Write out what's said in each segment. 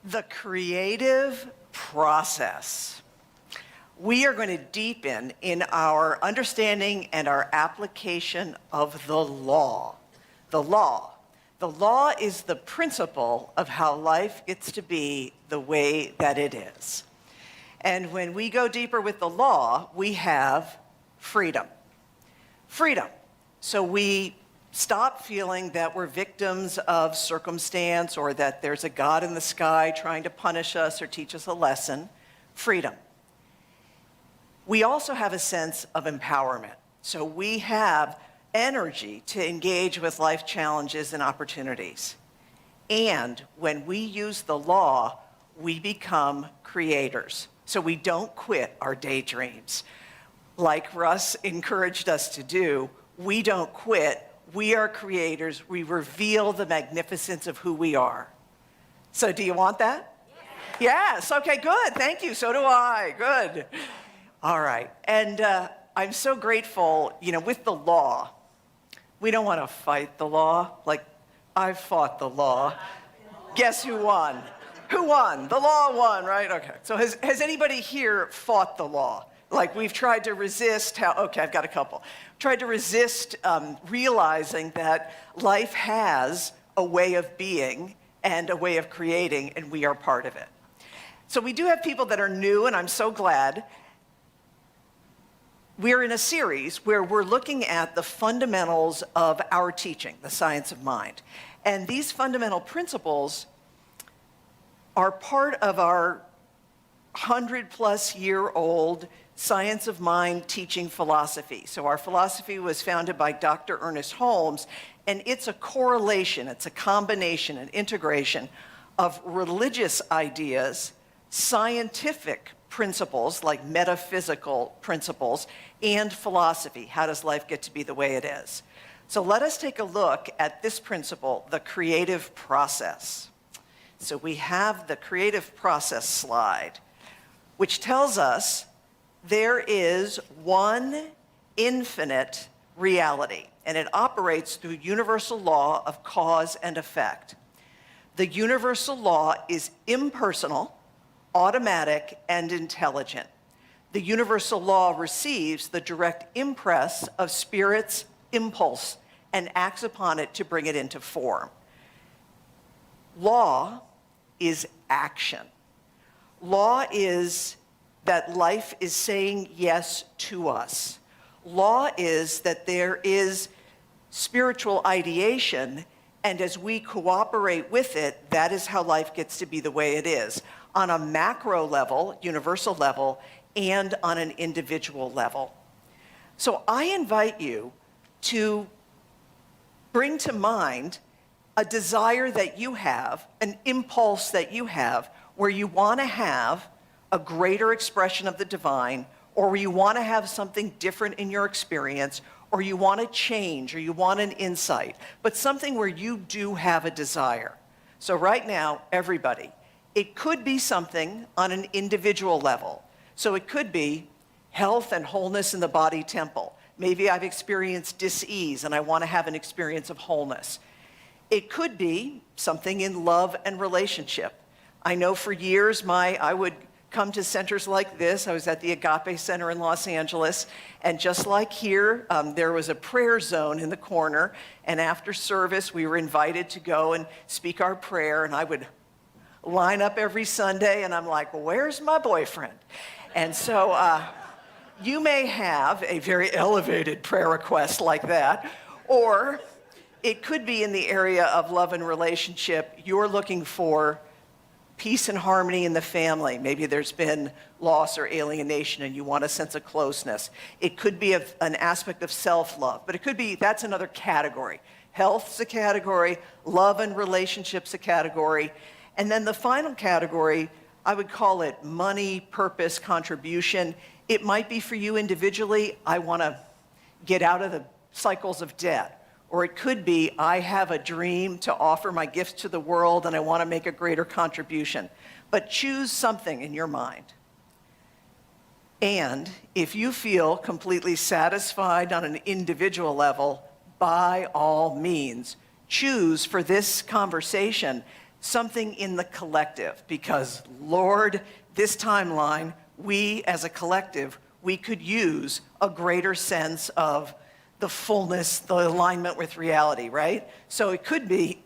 The creative process. We are going to deepen in our understanding and our application of the law. The law. The law is the principle of how life gets to be the way that it is. And when we go deeper with the law, we have freedom. Freedom. So we stop feeling that we're victims of circumstance or that there's a God in the sky trying to punish us or teach us a lesson. Freedom. We also have a sense of empowerment. So we have energy to engage with life challenges and opportunities. And when we use the law, we become creators. So we don't quit our daydreams. Like Russ encouraged us to do, we don't quit. We are creators. We reveal the magnificence of who we are. So do you want that? Yes. Okay, good. Thank you. So do I. Good. All right. And I'm so grateful, with the law. We don't want to fight the law. Like, I've fought the law. Guess who won? Who won? The law won, right? Okay. So has anybody here fought the law? Like, we've tried to resist okay, I've got a couple. Tried to resist realizing that life has a way of being and a way of creating, and we are part of it. So we do have people that are new, and I'm so glad. We're in a series where we're looking at the fundamentals of our teaching, the science of mind. And these fundamental principles are part of our 100-plus-year-old science of mind teaching philosophy. So our philosophy was founded by Dr. Ernest Holmes, and it's a correlation, it's a combination, an integration of religious ideas, scientific principles like metaphysical principles, and philosophy. How does life get to be the way it is? So let us take a look at this principle, the creative process. So we have the creative process slide, which tells us there is one infinite reality, and it operates through universal law of cause and effect. The universal law is impersonal, automatic, and intelligent. The universal law receives the direct impress of spirit's impulse and acts upon it to bring it into form. Law is action. Law is that life is saying yes to us. Law is that there is spiritual ideation, and as we cooperate with it, that is how life gets to be the way it is, on a macro level, universal level, and on an individual level. So I invite you to bring to mind a desire that you have, an impulse that you have, where you want to have a greater expression of the divine, or where you want to have something different in your experience, or you want to change, or you want an insight, but something where you do have a desire. So right now, everybody, it could be something on an individual level. So it could be health and wholeness in the body temple. Maybe I've experienced dis-ease and I want to have an experience of wholeness. It could be something in love and relationship. I know for years I would come to centers like this. I was at the Agape Center in Los Angeles, and just like here, there was a prayer zone in the corner, and after service, we were invited to go and speak our prayer, and I would line up every Sunday, and I'm like, well, where's my boyfriend? And so you may have a very elevated prayer request like that, or it could be in the area of love and relationship. You're looking for peace and harmony in the family. Maybe there's been loss or alienation and you want a sense of closeness. It could be an aspect of self-love, but it could be, that's another category. Health's a category, love and relationships a category, and then the final category, I would call it money, purpose, contribution. It might be for you individually, I want to get out of the cycles of debt. Or it could be, I have a dream to offer my gifts to the world and I want to make a greater contribution. But choose something in your mind. And if you feel completely satisfied on an individual level, by all means, choose for this conversation something in the collective, because Lord, this timeline, we as a collective, we could use a greater sense of the fullness, the alignment with reality, right? So it could be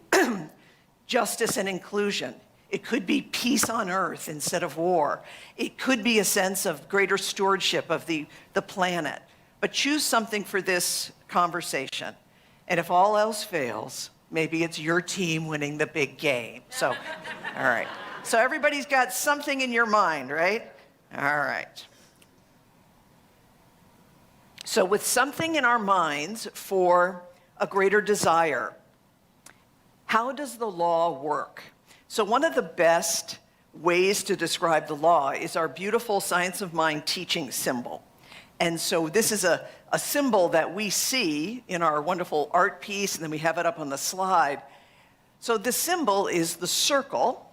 justice and inclusion. It could be peace on earth instead of war. It could be a sense of greater stewardship of the planet. But choose something for this conversation. And if all else fails, maybe it's your team winning the big game. So, all right. So everybody's got something in your mind, right? All right. So with something in our minds for a greater desire, how does the law work? So one of the best ways to describe the law is our beautiful Science of Mind teaching symbol. And so this is a symbol that we see in our wonderful art piece, and then we have it up on the slide. So the symbol is the circle,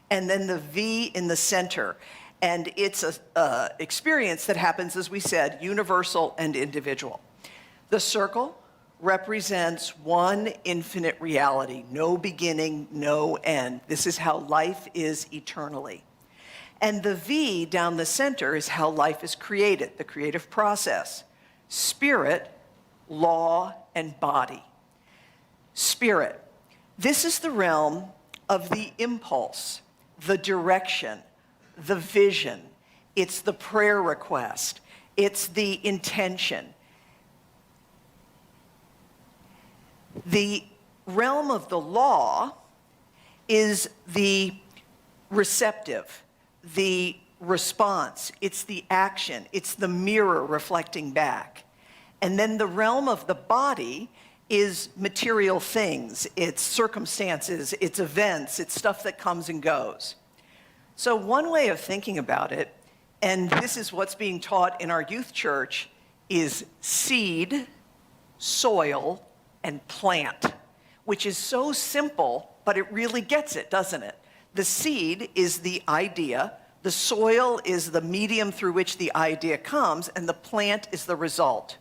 and then the V in the center. And it's an experience that happens, as we said, universal and individual. The circle represents one infinite reality, no beginning, no end. This is how life is eternally. And the V down the center is how life is created, the creative process. Spirit, law, and body. Spirit. This is the realm of the impulse, the direction, the vision. It's the prayer request. It's the intention. The realm of the law is the receptive, the response. It's the action. It's the mirror reflecting back. And then the realm of the body is material things. It's circumstances, it's events, it's stuff that comes and goes. So one way of thinking about it, and this is what's being taught in our youth church, is seed, soil, and plant, which is so simple, but it really gets it, doesn't it? The seed is the idea, the soil is the medium through which the idea comes, and the plant is the result.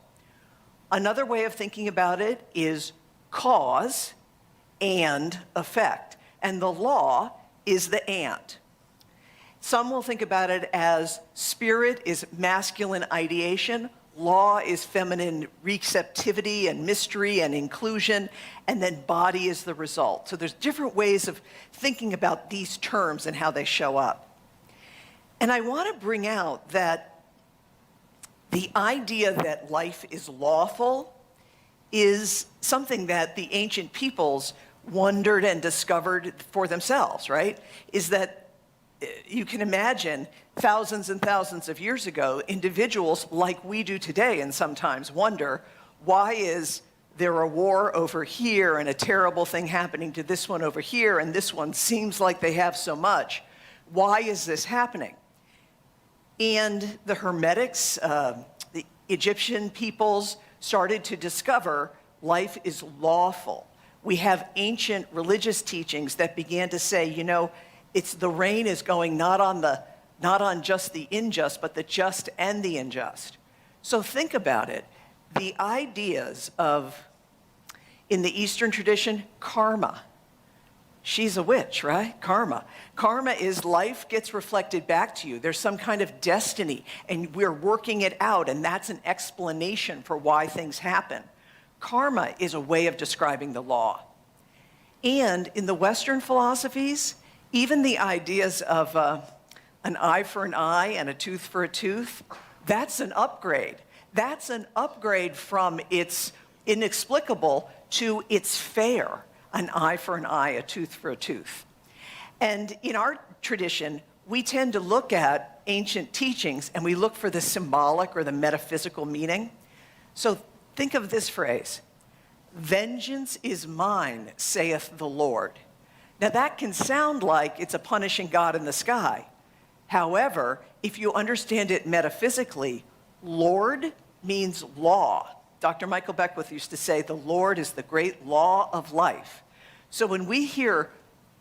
Another way of thinking about it is cause and effect, and the law is the and. Some will think about it as spirit is masculine ideation, law is feminine receptivity and mystery and inclusion, and then body is the result. So there's different ways of thinking about these terms and how they show up. And I want to bring out that the idea that life is lawful is something that the ancient peoples wondered and discovered for themselves, right? Is that you can imagine thousands and thousands of years ago, individuals like we do today and sometimes wonder, why is there a war over here and a terrible thing happening to this one over here and this one seems like they have so much? Why is this happening? And the Hermetics, the Egyptian peoples started to discover life is lawful. We have ancient religious teachings that began to say, you know, it's the rain is going not on just the unjust, but the just and the unjust. So think about it. The ideas of, in the Eastern tradition, karma. She's a witch, right? Karma. Karma is life gets reflected back to you. There's some kind of destiny, and we're working it out, and that's an explanation for why things happen. Karma is a way of describing the law. And in the Western philosophies, even the ideas of an eye for an eye and a tooth for a tooth, that's an upgrade. That's an upgrade from it's inexplicable to it's fair. An eye for an eye, a tooth for a tooth. And in our tradition, we tend to look at ancient teachings and we look for the symbolic or the metaphysical meaning. So think of this phrase, vengeance is mine, saith the Lord. Now that can sound like it's a punishing God in the sky. However, if you understand it metaphysically, Lord means law. Dr. Michael Beckwith used to say, the Lord is the great law of life. So when we hear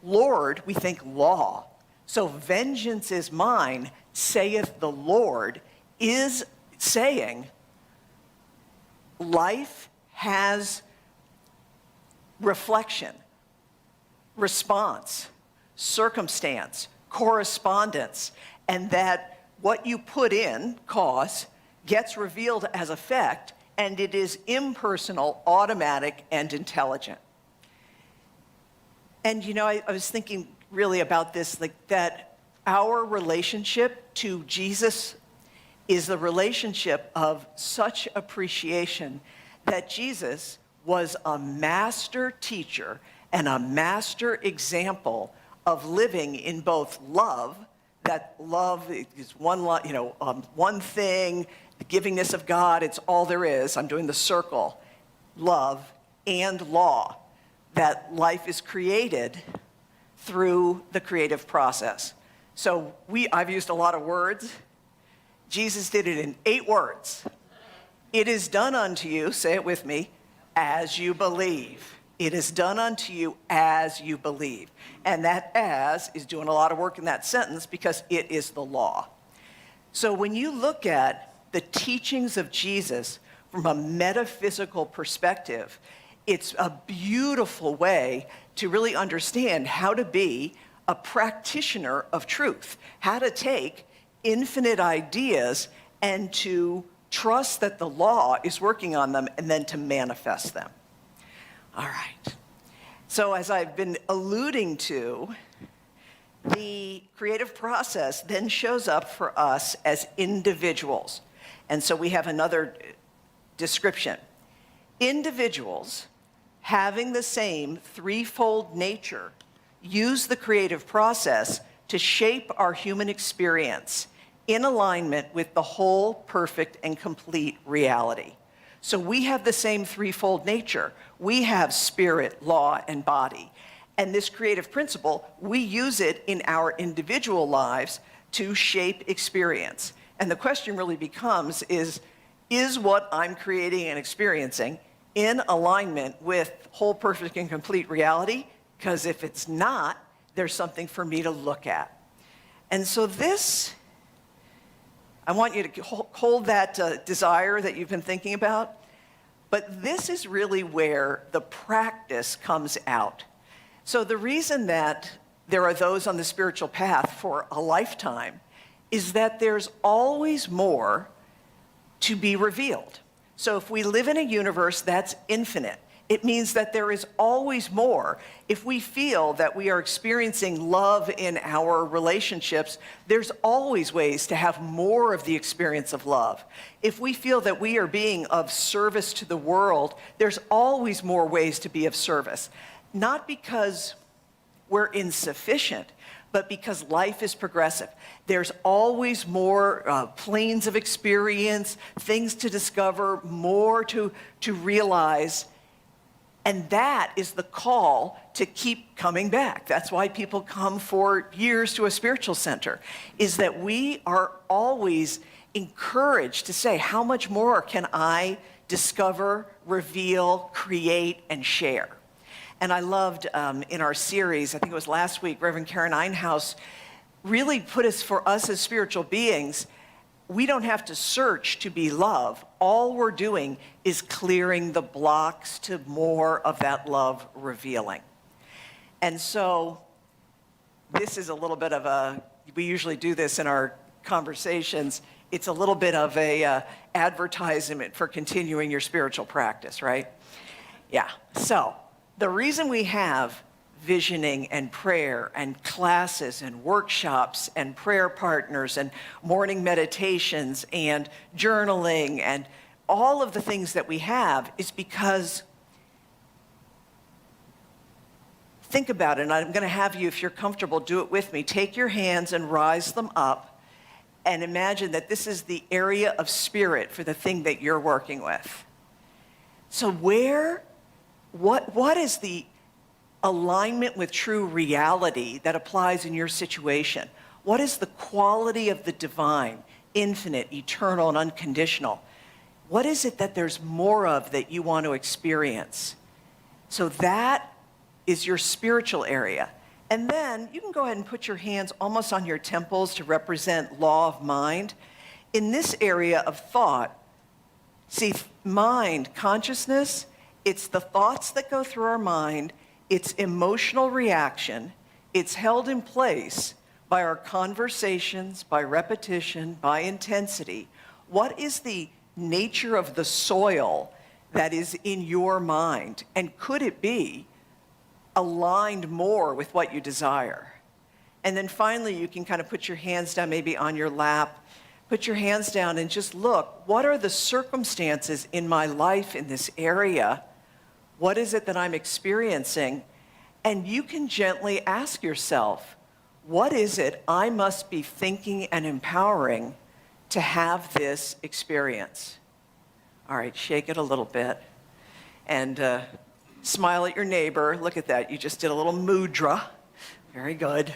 Lord, we think law. So vengeance is mine, saith the Lord, is saying life has reflection, response, circumstance, correspondence, and that what you put in, cause, gets revealed as effect, and it is impersonal, automatic, and intelligent. And I was thinking really about this, like that our relationship to Jesus is the relationship of such appreciation that Jesus was a master teacher and a master example of living in both love, that love is one thing, the givingness of God, it's all there is. I'm doing the circle. Love and law, that life is created through the creative process. So I've used a lot of words. Jesus did it in 8 words. It is done unto you, say it with me, as you believe. It is done unto you as you believe. And that as is doing a lot of work in that sentence because it is the law. So when you look at the teachings of Jesus from a metaphysical perspective, it's a beautiful way to really understand how to be a practitioner of truth, how to take infinite ideas and to trust that the law is working on them and then to manifest them. All right. So as I've been alluding to, the creative process then shows up for us as individuals. And so we have another description. Individuals having the same threefold nature use the creative process to shape our human experience in alignment with the whole, perfect, and complete reality. So we have the same threefold nature. We have spirit, law, and body. And this creative principle, we use it in our individual lives to shape experience. And the question really becomes is what I'm creating and experiencing in alignment with whole, perfect, and complete reality? Because if it's not, there's something for me to look at. And so I want you to hold that desire that you've been thinking about, but this is really where the practice comes out. So the reason that there are those on the spiritual path for a lifetime is that there's always more to be revealed. So if we live in a universe that's infinite, it means that there is always more. If we feel that we are experiencing love in our relationships, there's always ways to have more of the experience of love. If we feel that we are being of service to the world, there's always more ways to be of service. Not because we're insufficient, but because life is progressive. There's always more planes of experience, things to discover, more to realize. And that is the call to keep coming back. That's why people come for years to a spiritual center, is that we are always encouraged to say, how much more can I discover, reveal, create, and share? And I loved in our series, I think it was last week, Reverend Karen Einhaus really put us, for us as spiritual beings, we don't have to search to be love. All we're doing is clearing the blocks to more of that love revealing. And so this is a little bit of we usually do this in our conversations. It's a little bit of a advertisement for continuing your spiritual practice, right? Yeah. So the reason we have visioning and prayer and classes and workshops and prayer partners and morning meditations and journaling and all of the things that we have is because, think about it, and I'm going to have you, if you're comfortable, do it with me. Take your hands and rise them up and imagine that this is the area of spirit for the thing that you're working with. So what is the alignment with true reality that applies in your situation? What is the quality of the divine, infinite, eternal, and unconditional? What is it that there's more of that you want to experience? So that is your spiritual area. And then you can go ahead and put your hands almost on your temples to represent law of mind. In this area of thought, see, mind, consciousness, it's the thoughts that go through our mind, it's emotional reaction, It's held in place by our conversations, by repetition, by intensity. What is the nature of the soil that is in your mind? And could it be aligned more with what you desire? And then finally, you can kind of put your hands down, maybe on your lap. Put your hands down and just look, what are the circumstances in my life in this area? What is it that I'm experiencing? And you can gently ask yourself, what is it I must be thinking and empowering to have this experience? All right, shake it a little bit and smile at your neighbor. Look at that, you just did a little mudra. Very good.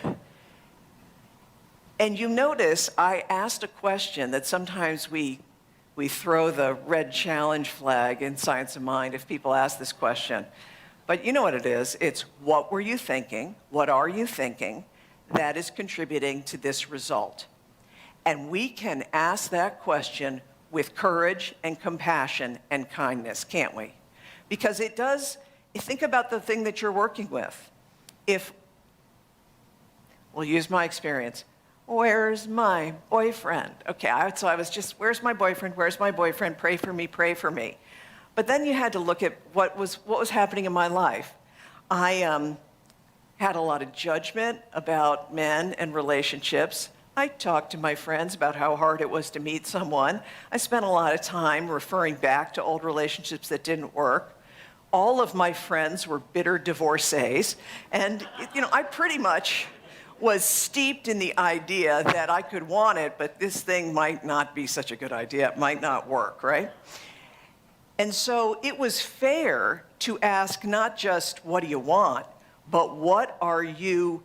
And you notice I asked a question that sometimes we throw the red challenge flag in Science of Mind if people ask this question. But you know what it is. It's what were you thinking? What are you thinking that is contributing to this result? And we can ask that question with courage and compassion and kindness, can't we? Because it does, think about the thing that you're working with. If, we'll use my experience, where's my boyfriend? Okay, so I was just, where's my boyfriend? Where's my boyfriend? Pray for me, pray for me. But then you had to look at what was happening in my life. I had a lot of judgment about men and relationships. I talked to my friends about how hard it was to meet someone. I spent a lot of time referring back to old relationships that didn't work. All of my friends were bitter divorcees. And, I pretty much was steeped in the idea that I could want it, but this thing might not be such a good idea. It might not work, right? And so it was fair to ask not just what do you want, but what are you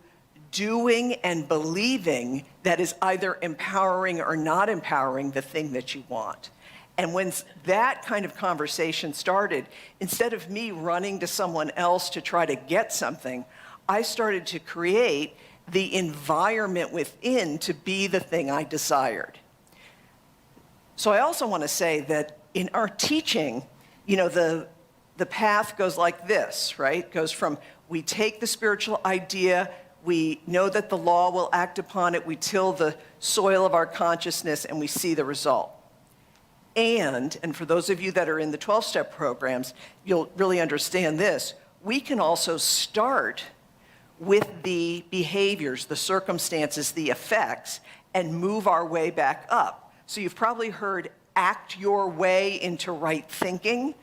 doing and believing that is either empowering or not empowering the thing that you want. And when that kind of conversation started, instead of me running to someone else to try to get something, I started to create the environment within to be the thing I desired. So I also want to say that in our teaching, the path goes like this, right? It goes from we take the spiritual idea, we know that the law will act upon it, we till the soil of our consciousness, and we see the result. And for those of you that are in the 12-step programs, you'll really understand this. We can also start with the behaviors, the circumstances, the effects, and move our way back up. So you've probably heard act your way into right thinking.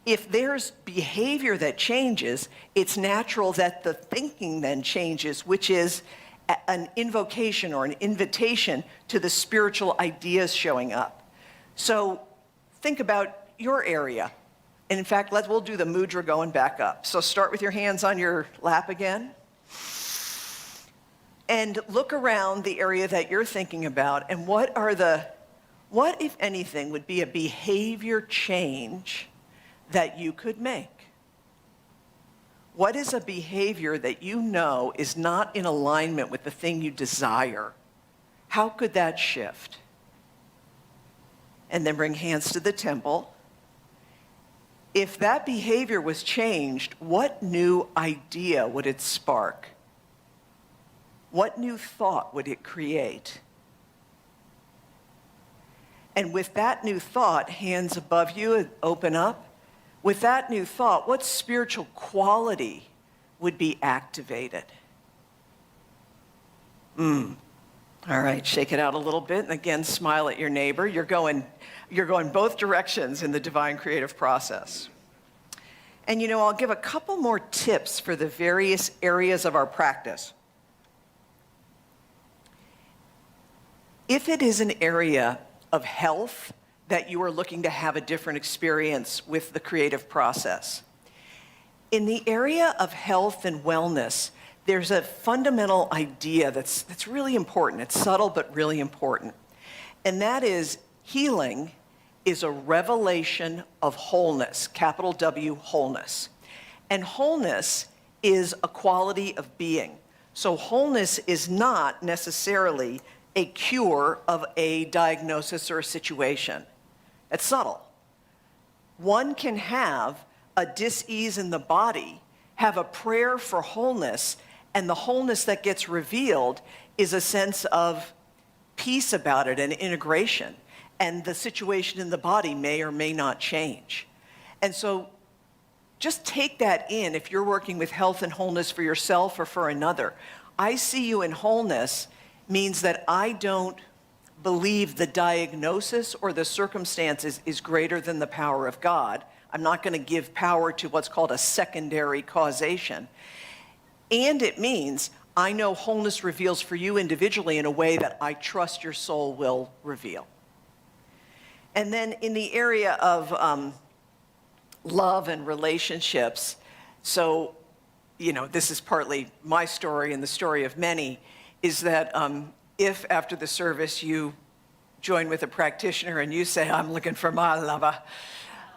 If there's behavior that changes, it's natural that the thinking then changes, which is an invocation or an invitation to the spiritual ideas showing up. So think about your area. And in fact, we'll do the mudra going back up. So start with your hands on your lap again. And look around the area that you're thinking about, and what, if anything, would be a behavior change that you could make? What is a behavior that you know is not in alignment with the thing you desire? How could that shift? And then bring hands to the temple. If that behavior was changed, what new idea would it spark? What new thought would it create? And with that new thought, hands above you, open up. With that new thought, what spiritual quality would be activated? All right, shake it out a little bit. And again, smile at your neighbor. You're going both directions in the divine creative process. And I'll give a couple more tips for the various areas of our practice. If it is an area of health that you are looking to have a different experience with the creative process, in the area of health and wellness, there's a fundamental idea that's really important. It's subtle, but really important. And that is healing is a revelation of wholeness, capital W, wholeness. And wholeness is a quality of being. So wholeness is not necessarily a cure of a diagnosis or a situation. It's subtle. One can have a dis-ease in the body, have a prayer for wholeness, And the wholeness that gets revealed is a sense of peace about it and integration. And the situation in the body may or may not change. And so just take that in if you're working with health and wholeness for yourself or for another. I see you in wholeness means that I don't believe the diagnosis or the circumstances is greater than the power of God. I'm not going to give power to what's called a secondary causation. And it means I know wholeness reveals for you individually in a way that I trust your soul will reveal. And then in the area of love and relationships, so, this is partly my story and the story of many, is that if after the service you join with a practitioner and you say, I'm looking for my lover,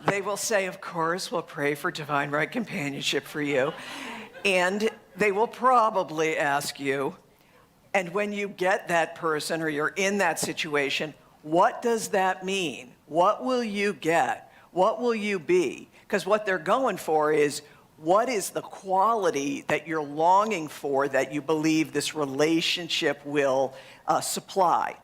they will say, of course, we'll pray for divine right companionship for you. And they will probably ask you, and when you get that person or you're in that situation, what does that mean? What will you get? What will you be? Because what they're going for is, what is the quality that you're longing for that you believe this relationship will supply?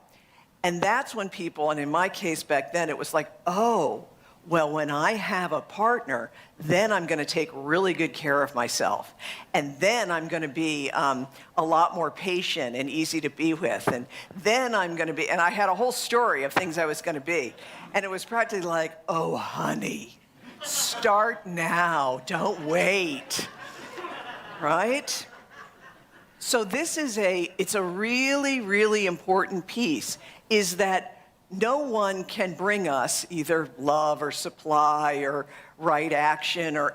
And that's when people, and in my case back then, it was like, oh, well, when I have a partner, then I'm going to take really good care of myself. And then I'm going to be a lot more patient and easy to be with. And then I'm going to be, and I had a whole story of things I was going to be. And it was practically like, oh, honey, start now, don't wait, right? So this is it's a really, really important piece, is that no one can bring us either love or supply or right action or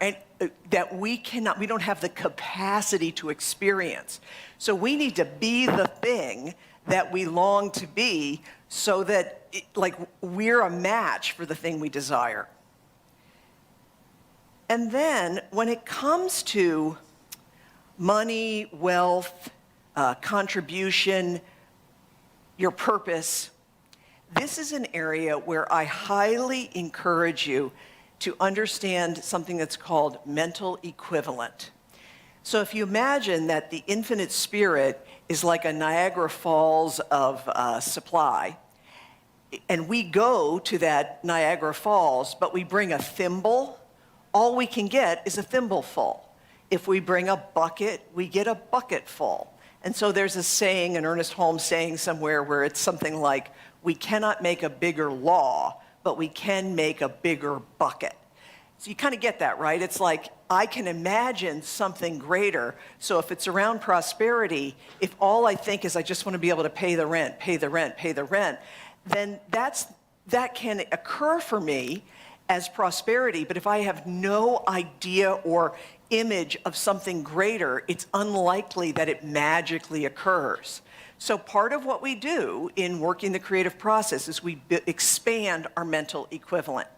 that we don't have the capacity to experience. So we need to be the thing that we long to be so that we're a match for the thing we desire. And then when it comes to money, wealth, contribution, your purpose, this is an area where I highly encourage you to understand something that's called mental equivalent. So if you imagine that the infinite spirit is like a Niagara Falls of supply, and we go to that Niagara Falls, but we bring a thimble, all we can get is a thimbleful. If we bring a bucket, we get a bucket full. And so there's a saying, an Ernest Holmes saying somewhere, where it's something like, we cannot make a bigger law, but we can make a bigger bucket. So you kind of get that, right? It's like, I can imagine something greater. So if it's around prosperity, if all I think is I just want to be able to pay the rent, pay the rent, pay the rent, then that can occur for me as prosperity. But if I have no idea or image of something greater, it's unlikely that it magically occurs. So part of what we do in working the creative process is we expand our mental equivalent.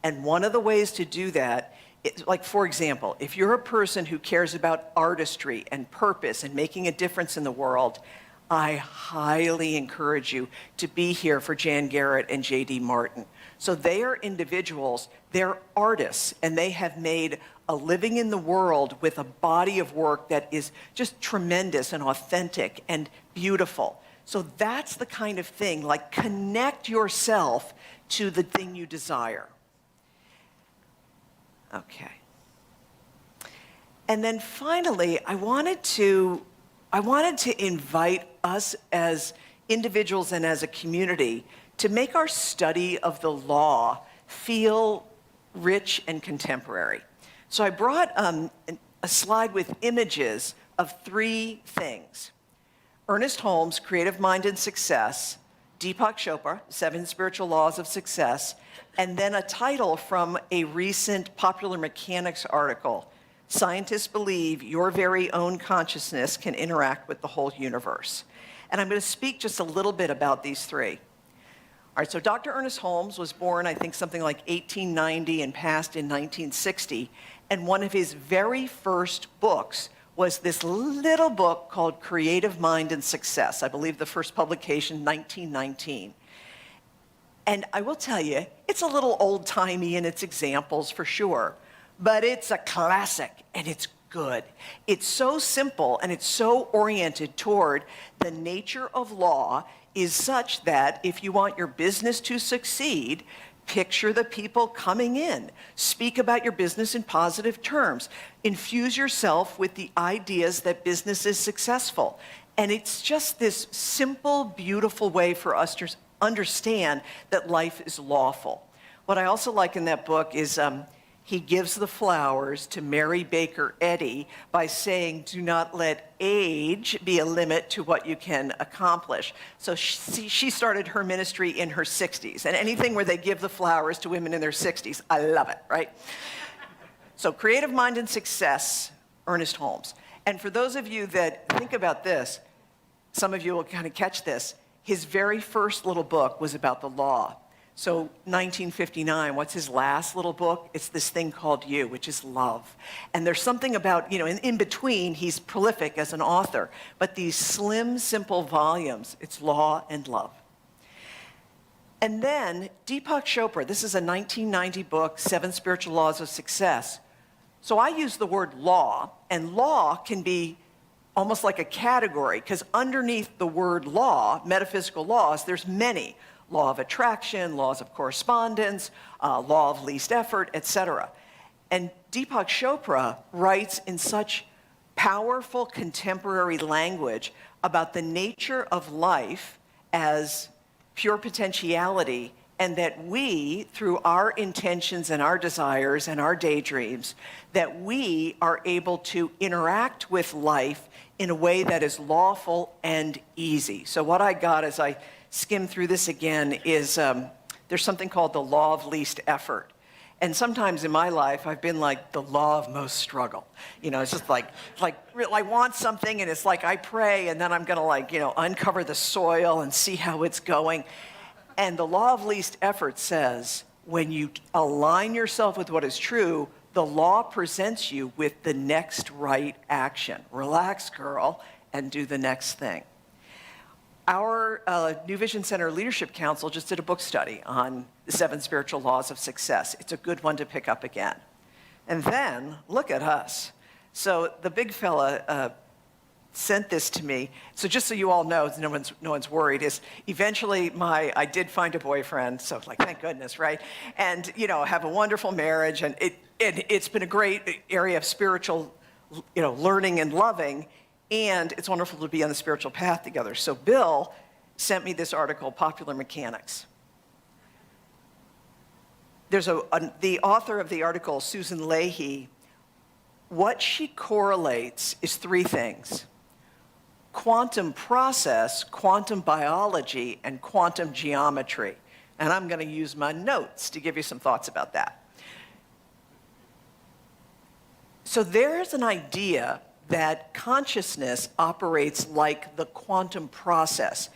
And one of the ways to do that is, like, for example, if you're a person who cares about artistry and purpose and making a difference in the world, I highly encourage you to be here for Jan Garrett and J.D. Martin. So they are individuals, they're artists, and they have made a living in the world with a body of work that is just tremendous and authentic and beautiful. So that's the kind of thing, like, connect yourself to the thing you desire. Okay. And then finally, I wanted to invite us as individuals and as a community to make our study of the law feel rich and contemporary. So I brought a slide with images of three things: Ernest Holmes' Creative Mind and Success, Deepak Chopra, 7 Spiritual Laws of Success, and then a title from a recent Popular Mechanics article, Scientists Believe Your Very Own Consciousness Can Interact with the Whole Universe. And I'm going to speak just a little bit about these three. All right, so Dr. Ernest Holmes was born, I think, something like 1890 and passed in 1960. And one of his very first books was this little book called Creative Mind and Success. I believe the first publication, 1919. And I will tell you, it's a little old-timey in its examples for sure, but it's a classic and it's good. It's so simple and it's so oriented toward the nature of law is such that if you want your business to succeed, picture the people coming in. Speak about your business in positive terms. Infuse yourself with the ideas that business is successful. And it's just this simple, beautiful way for us to understand that life is lawful. What I also like in that book is he gives the flowers to Mary Baker Eddy by saying, do not let age be a limit to what you can accomplish. So she started her ministry in her 60s. And anything where they give the flowers to women in their 60s, I love it, right? So Creative Mind and Success, Ernest Holmes. And for those of you that think about this, some of you will kind of catch this. His very first little book was about the law. So 1959, what's his last little book? It's this thing called You, which is love. And there's something about, in between, he's prolific as an author. But these slim, simple volumes, it's law and love. And then Deepak Chopra, this is a 1990 book, 7 Spiritual Laws of Success. So I use the word law, and law can be almost like a category, because underneath the word law, metaphysical laws, there's many. Law of attraction, laws of correspondence, law of least effort, etc. And Deepak Chopra writes in such powerful contemporary language about the nature of life as pure potentiality, and that we, through our intentions and our desires and our daydreams, that we are able to interact with life in a way that is lawful and easy. So what I got as I skim through this again is there's something called the law of least effort. And sometimes in my life, I've been like the law of most struggle. It's just like I want something, and it's like I pray, and then I'm going to uncover the soil and see how it's going. And the law of least effort says when you align yourself with what is true, the law presents you with the next right action. Relax, girl, and do the next thing. Our New Vision Center Leadership Council just did a book study on the 7 Spiritual Laws of Success. It's a good one to pick up again. And then, look at us. So the big fella sent this to me. So just so you all know, no one's worried, is eventually I did find a boyfriend, so thank goodness, right? And, have a wonderful marriage, and it's been a great area of spiritual, learning and loving. And it's wonderful to be on the spiritual path together. So Bill sent me this article, Popular Mechanics. There's the author of the article, Susan Leahy, what she correlates is 3 things: quantum process, quantum biology, and quantum geometry. And I'm going to use my notes to give you some thoughts about that. So there's an idea that consciousness operates like the quantum process.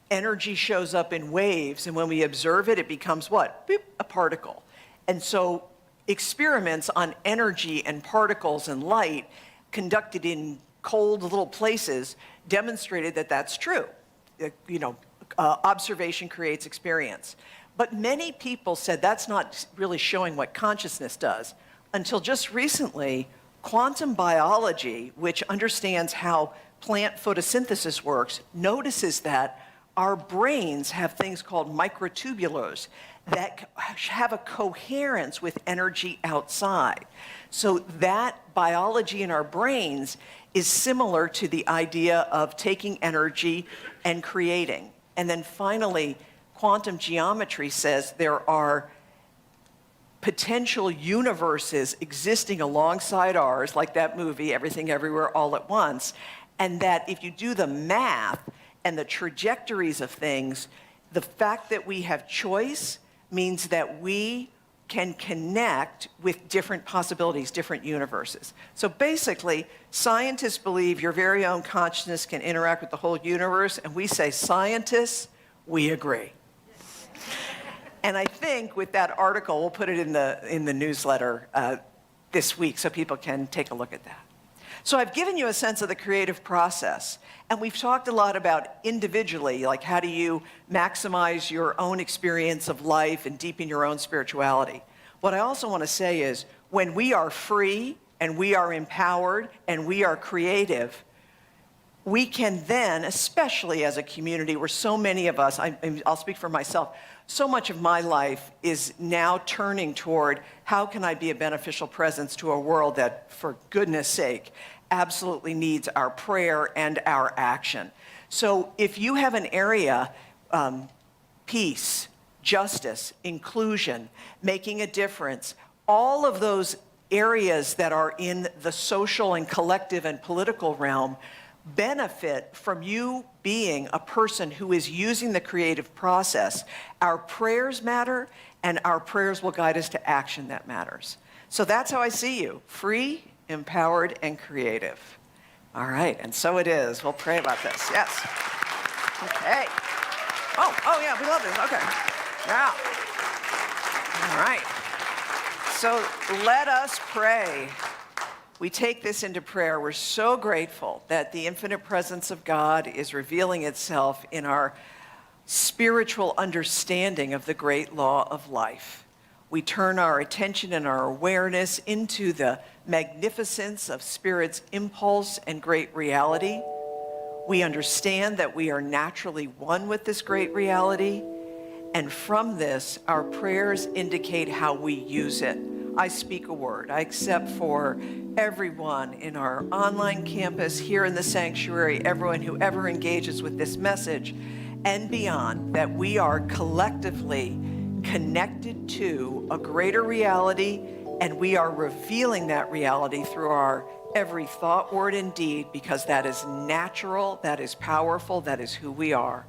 Energy shows up in waves, and when we observe it, it becomes what? Boop, a particle. And so experiments on energy and particles and light conducted in cold little places demonstrated that that's true. Observation creates experience. But many people said that's not really showing what consciousness does, until just recently, quantum biology, which understands how plant photosynthesis works, notices that our brains have things called microtubulars that have a coherence with energy outside. So that biology in our brains is similar to the idea of taking energy and creating. And then finally, quantum geometry says there are potential universes existing alongside ours, like that movie, Everything Everywhere All at Once, and that if you do the math and the trajectories of things, the fact that we have choice means that we can connect with different possibilities, different universes. So basically, scientists believe your very own consciousness can interact with the whole universe, and we say, scientists, we agree. And I think with that article, we'll put it in the newsletter this week so people can take a look at that. So I've given you a sense of the creative process. And we've talked a lot about individually, like how do you maximize your own experience of life and deepen your own spirituality. What I also want to say is when we are free and we are empowered, and we are creative, we can then, especially as a community where so many of us, I'll speak for myself, so much of my life is now turning toward how can I be a beneficial presence to a world that, for goodness sake, absolutely needs our prayer and our action. So if you have an area, peace, justice, inclusion, making a difference, all of those areas that are in the social and collective and political realm benefit from you being a person who is using the creative process. Our prayers matter, and our prayers will guide us to action that matters. So that's how I see you: free, empowered, and creative. All right, and so it is. We'll pray about this. Yes. Okay. Oh yeah, we love this. Okay. Yeah. All right. So let us pray. We take this into prayer. We're so grateful that the infinite presence of God is revealing itself in our spiritual understanding of the great law of life. We turn our attention and our awareness into the magnificence of Spirit's impulse and great reality. We understand that we are naturally one with this great reality, and from this, our prayers indicate how we use it. I speak a word. I accept for everyone in our online campus, here in the sanctuary, everyone who ever engages with this message and beyond, that we are collectively connected to a greater reality, and we are revealing that reality through our every thought, word, and deed, because that is natural, that is powerful, that is who we are.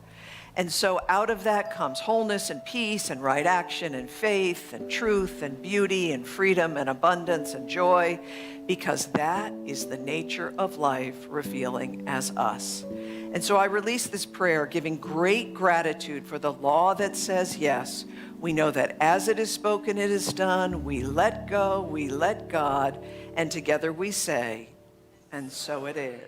And so out of that comes wholeness and peace and right action and faith and truth and beauty and freedom and abundance and joy, because that is the nature of life revealing as us. And so I release this prayer giving great gratitude for the law that says yes. We know that as it is spoken, it is done. We let go, we let God, and together we say, and so it is.